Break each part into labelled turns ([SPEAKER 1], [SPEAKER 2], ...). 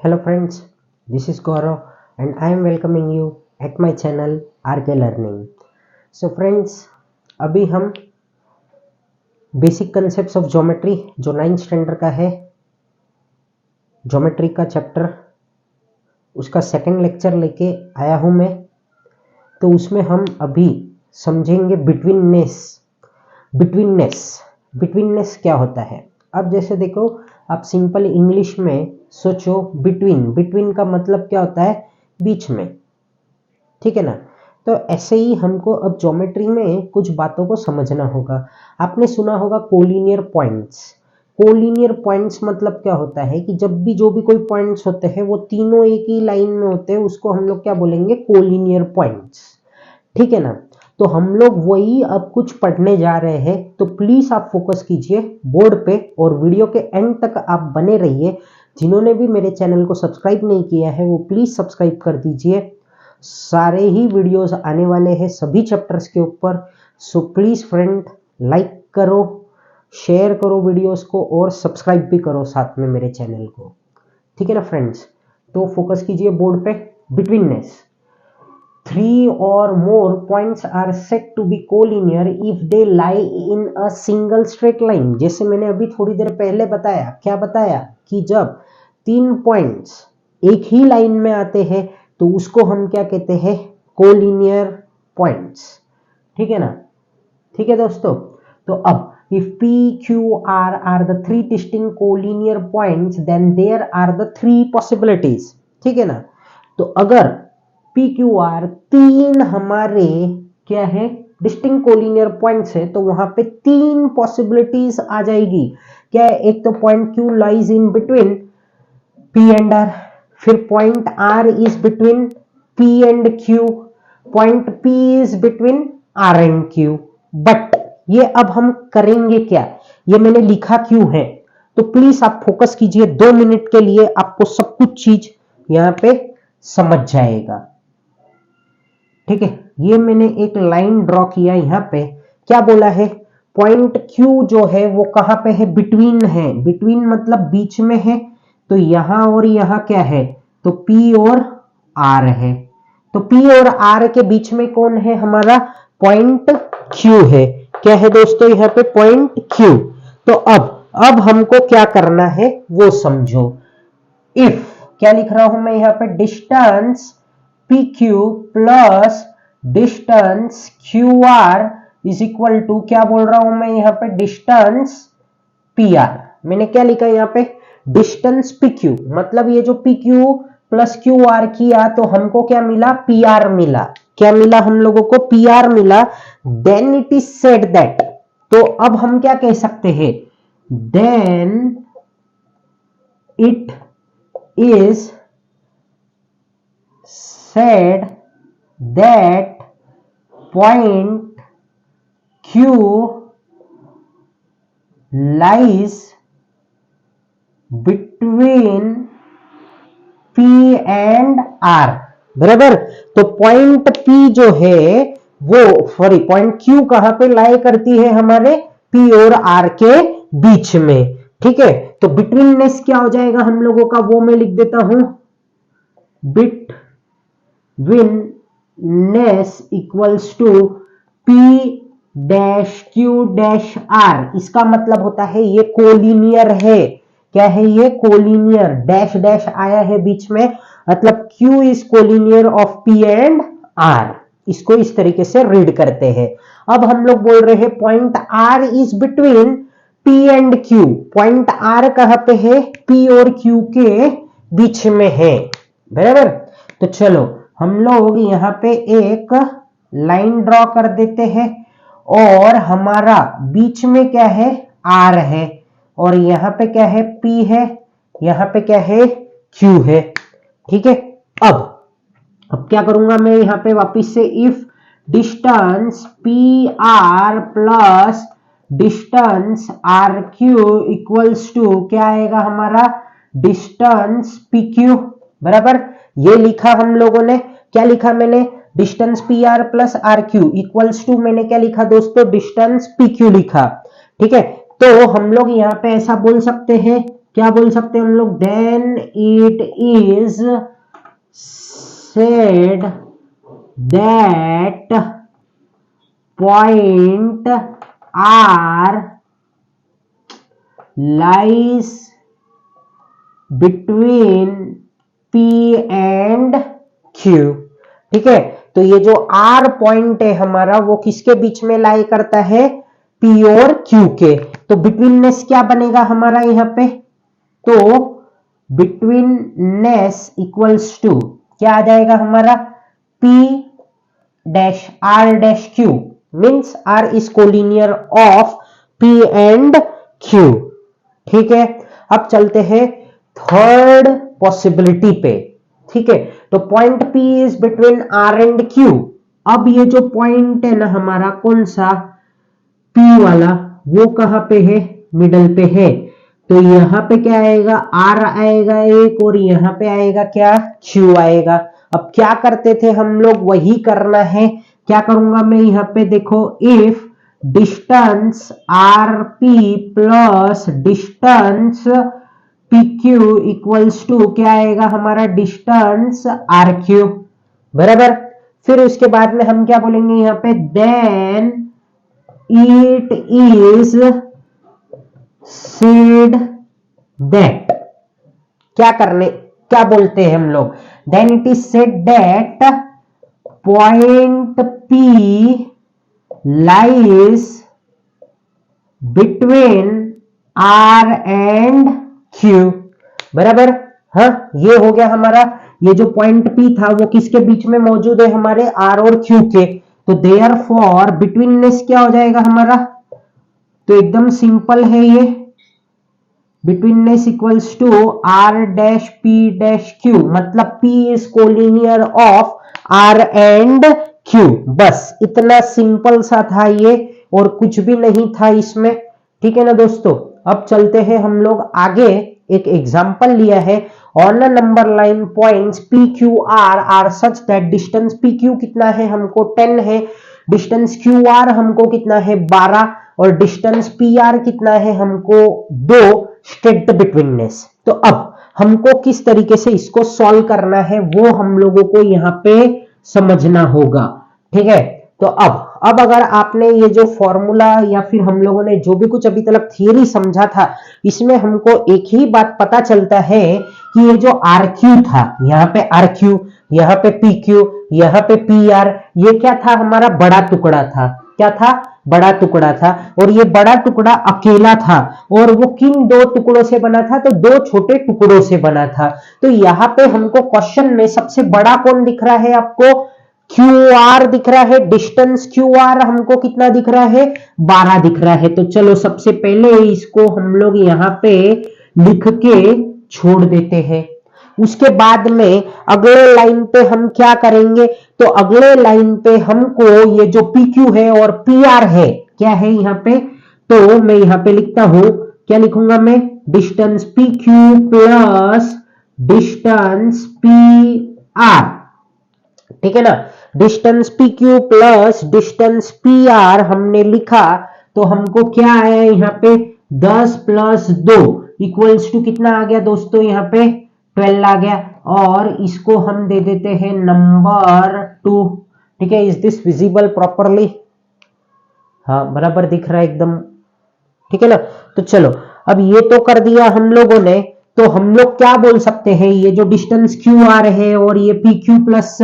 [SPEAKER 1] Hello friends, this is Gaurav and I am welcoming you at my channel RK Learning. So friends, अभी हम basic concepts of geometry जो 9th standard का है, geometry का chapter, उसका second lecture लेके आया हूँ मैं। तो उसमें हम अभी समझेंगे बिटवीननेस क्या होता है। अब जैसे देखो, आप सिंपल इंग्लिश में सोचो, बिटवीन का मतलब क्या होता है, बीच में, ठीक है ना। तो ऐसे ही हमको अब ज्योमेट्री में कुछ बातों को समझना होगा। आपने सुना होगा कोलिनियर पॉइंट्स मतलब क्या होता है कि जब भी जो भी कोई पॉइंट्स होते हैं वो तीनों एक ही लाइन में होते हैं, उसको हम लोग क्या बोलेंगे, कोलिनियर पॉइंट्स, ठीक है ना। तो हम लोग वही अब कुछ पढ़ने जा रहे हैं, तो प्लीज आप फोकस कीजिए बोर्ड पे और वीडियो के एंड तक आप बने रहिए। जिन्होंने भी मेरे चैनल को सब्सक्राइब नहीं किया है वो प्लीज सब्सक्राइब कर दीजिए। सारे ही वीडियोस आने वाले हैं सभी चैप्टर्स के ऊपर। सो प्लीज फ्रेंड, लाइक करो, शेयर करो वीडियोस को और सब्सक्राइब भी करो साथ में मेरे चैनल को, ठीक है ना फ्रेंड्स। तो फोकस कीजिए बोर्ड पे। Betweenness, 3 or more points are said to be collinear if they lie in a single straight line। जैसे मैंने अभी थोड़ी देर पहले बताया, क्या बताया कि जब 3 पॉइंट्स एक ही लाइन में आते हैं तो उसको हम क्या कहते हैं, कोलिनियर पॉइंट्स, ठीक है ना। ठीक है दोस्तों, तो अब if P, Q, R are the 3 distinct collinear points then there are the 3 possibilities, ठीक है ना। तो अगर पी क्यू आर 3 हमारे क्या है, डिस्टिंक्ट कोलिनियर पॉइंट्स है, तो वहां पे 3 पॉसिबिलिटीज आ जाएगी। क्या है, एक तो point Q lies in between P and R, फिर point R is between P and Q, point P is between R and Q. But ये अब हम करेंगे क्या, ये मैंने लिखा क्यों है, तो प्लीज आप फोकस कीजिए। 2 मिनट के लिए आपको सब कुछ चीज यहां पे समझ जाएगा, ठीक है। ये मैंने एक लाइन ड्रॉ किया, यहां पे क्या बोला है, पॉइंट Q जो है वो कहां पे है, बिटवीन है। बिटवीन मतलब बीच में है, तो यहां और यहां क्या है, तो P और R है। तो P और R के बीच में कौन है, हमारा पॉइंट Q है। क्या है दोस्तों, यहां पे पॉइंट Q। तो अब हमको क्या करना है वो समझो। इफ, क्या लिख रहा हूं मैं यहां पे, distance PQ plus distance QR is equal to, क्या बोल रहा हूं मैं यहां पे, डिस्टेंस PR। मैंने क्या लिखा यहां पे, डिस्टेंस PQ, मतलब ये जो PQ प्लस QR किया तो हमको क्या मिला, PR मिला। क्या मिला हम लोगों को, PR मिला। Then it is said that, तो अब हम क्या कह सकते हैं, then it is said that point Q lies between P and R, बराबर। तो पॉइंट P जो है वो, सॉरी, पॉइंट Q कहां पे लाई करती है, हमारे P और R के बीच में, ठीक है। तो बिटवीननेस क्या हो जाएगा हम लोगों का, वो मैं लिख देता हूं, betweenness equals to P dash Q dash R। इसका मतलब होता है ये कोलिनियर है। क्या है ये, कोलिनियर। डैश डैश आया है बीच में, मतलब Q is collinear of P and R। इसको इस तरीके से रीड करते हैं। अब हम लोग बोल रहे हैं point R is between P and Q। Point R कहां पे है, P और Q के बीच में है, बराबर। तो चलो हम लोग यहां पे एक लाइन ड्रॉ कर देते हैं, और हमारा बीच में क्या है, R है, और यहां पे क्या है, P है, यहां पे क्या है, Q है, ठीक है। अब क्या करूंगा मैं यहां पे वापिस से, if distance PR plus distance RQ equals to, क्या आएगा हमारा, डिस्टेंस PQ, बराबर। ये लिखा हम लोगों ने, क्या लिखा मैंने, distance PR plus RQ equals to, मैंने क्या लिखा दोस्तों, डिस्टेंस PQ लिखा, ठीक है। तो हम लोग यहां पे ऐसा बोल सकते हैं क्या बोल सकते हैं हम लोग, then it is said that point R lies between P and Q। ठीक है, तो ये जो R पॉइंट है हमारा वो किसके बीच में लाई करता है, P और Q के। तो बिटवीननेस क्या बनेगा हमारा यहाँ पे, तो बिटवीननेस इक्वल्स टू क्या आ जाएगा हमारा, P dash R dash Q, means R is collinear of P and Q। ठीक है, अब चलते हैं थर्ड पॉसिबिलिटी पे। ठीक है, तो point P is between R and Q। अब ये जो पॉइंट है ना हमारा कौन सा, P वाला, वो कहां पे है, मिडल पे है। तो यहां पे क्या आएगा, R आएगा एक, और यहां पे आएगा क्या, Q आएगा। अब क्या करते थे हम लोग, वही करना है। क्या करूंगा मैं यहाँ पे, देखो, if distance RP plus distance PQ equals to क्या आएगा हमारा, डिस्टेंस RQ, बराबर। फिर उसके बाद में हम क्या बोलेंगे यहाँ पे, then it is said that, क्या बोलते हैं हम लोग, then it is said that point P lies between R and Q, बराबर। हाँ, ये हो गया हमारा, ये जो पॉइंट P था वो किसके बीच में मौजूद है, हमारे R और Q के। तो देयरफॉर बिटवीननेस क्या हो जाएगा हमारा, तो एकदम सिंपल है ये, betweenness equals to R dash P dash Q, मतलब P is collinear of R and Q। बस इतना सिंपल सा था ये, और कुछ भी नहीं था इसमें। ठीक है ना दोस्तों, अब चलते हैं हम लोग आगे। एक एग्जांपल लिया है, on a number line points PQR are such that distance PQ कितना है हमको 10 है, डिस्टेंस QR हमको कितना है 12, और डिस्टेंस PR कितना है हमको 2, स्टेट द बिटवीननेस। तो अब हमको किस तरीके से इसको सॉल्व करना है वो हम लोगों को यहाँ पे समझना होगा। ठीक है, तो अब अगर आपने ये जो फॉर्मूला या फिर हम लोगों ने जो भी कुछ अभी तक थियरी समझा था, इसमें हमको एक ही बात पता चलता है कि ये जो RQ था, यहाँ पे RQ, यहाँ पे PQ, यहाँ पे PR, ये क्या था हमारा, बड़ा टुकड़ा था। क्या था, बड़ा टुकड़ा था। और ये बड़ा टुकड़ा अकेला था, और वो किन दो टुकड़ों से बना था, तो दो छोटे टुकड़ों से बना था। तो यहाँ पे हमको क्वेश्चन में सबसे बड़ा कौन दिख रहा है आपको, QR दिख रहा है। डिस्टेंस QR हमको कितना दिख रहा है, 12 दिख रहा है। तो चलो सबसे पहले इसको हम लोग यहाँ पे लिख के छोड़ देते हैं। उसके बाद में अगले लाइन पे हम क्या करेंगे, तो अगले लाइन पे हमको ये जो PQ है और PR है, क्या है यहाँ पे, तो मैं यहाँ पे लिखता हूं, क्या लिखूंगा मैं, distance PQ plus distance PR। ठीक है ना, distance PQ plus distance PR हमने लिखा, तो हमको क्या आया यहाँ पे, 10 प्लस 2 इक्वल्स टू कितना आ गया दोस्तों, यहाँ पे 12 आ गया। और इसको हम दे देते हैं नंबर 2। ठीक है, इज दिस विजिबल प्रॉपरली, हाँ बराबर दिख रहा है एकदम। ठीक है ना, तो चलो अब ये तो कर दिया हम लोगों ने। तो हम लोग क्या बोल सकते हैं, ये जो डिस्टेंस QR है और ये PQ प्लस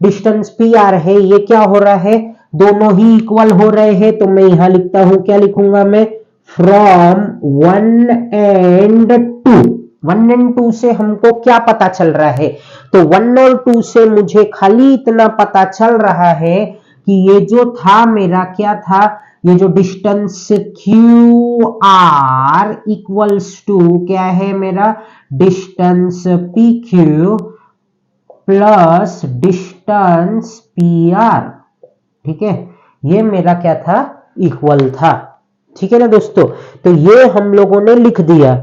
[SPEAKER 1] डिस्टेंस PR है, ये क्या हो रहा है, दोनों ही इक्वल हो रहे हैं। तो मैं यहां लिखता हूं, क्या लिखूंगा मैं, फ्रॉम 1 एंड 2। 1 एंड 2 से हमको क्या पता चल रहा है, तो 1 और 2 से मुझे खाली इतना पता चल रहा है कि ये जो था मेरा, क्या था, ये जो डिस्टेंस QR इक्वल्स टू क्या है मेरा, distance PQ plus distance PR। ठीक है, ये मेरा क्या था, इक्वल था। ठीक है ना दोस्तों, तो ये हम लोगों ने लिख दिया।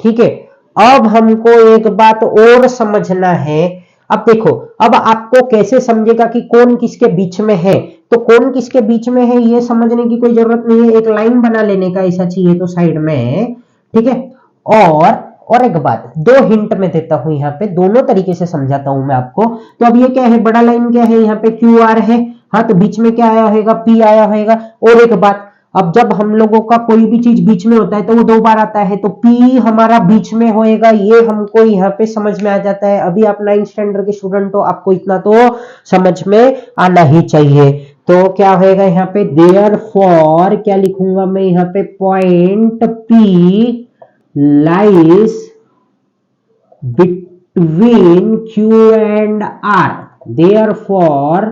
[SPEAKER 1] ठीक है, अब हमको एक बात और समझना है। अब देखो, अब आपको कैसे समझेगा कि कौन किसके बीच में है, तो कौन किसके बीच में है ये समझने की कोई जरूरत नहीं है, एक लाइन बना लेने का ऐसा चाहिए तो साइड में। ठीक है, और और एक बात, दो हिंट में देता हूं, यहाँ पे दोनों तरीके से समझाता हूं मैं आपको। तो अब ये क्या है, बड़ा लाइन क्या है, यहाँ पे क्यू आर है, हाँ, तो बीच में क्या आया होगा, पी आया होगा। और एक बात, अब जब हम लोगों का कोई भी चीज बीच में होता है तो वो दो बार आता है, तो पी हमारा बीच में होएगा, ये हमको यहाँ पे समझ में आ जाता है। अभी आप 9th स्टैंडर्ड के स्टूडेंट हो, आपको इतना तो समझ में आना ही चाहिए। तो क्या होएगा यहाँ पे, देयरफॉर क्या लिखूंगा मैं यहाँ पे, point P lies between Q and R. Therefore,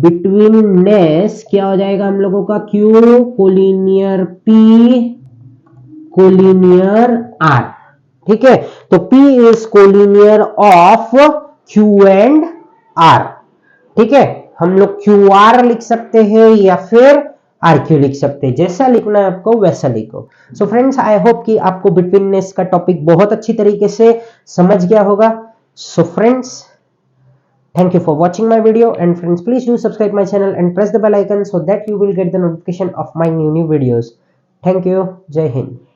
[SPEAKER 1] betweenness क्या हो जाएगा हम लोगों का, Q collinear P collinear R। ठीक है, तो P is collinear of Q and R। ठीक है, हम लोग QR लिख सकते हैं या फिर RQ लिख सकते हैं, जैसा लिखना है आपको वैसा लिखो। सो फ्रेंड्स, आई होप कि आपको बिटवीननेस का टॉपिक बहुत अच्छी तरीके से समझ गया होगा। So friends, thank you for watching my video, and friends, please do subscribe my channel and press the bell icon so that you will get the notification of my new videos. Thank you. Jai Hind.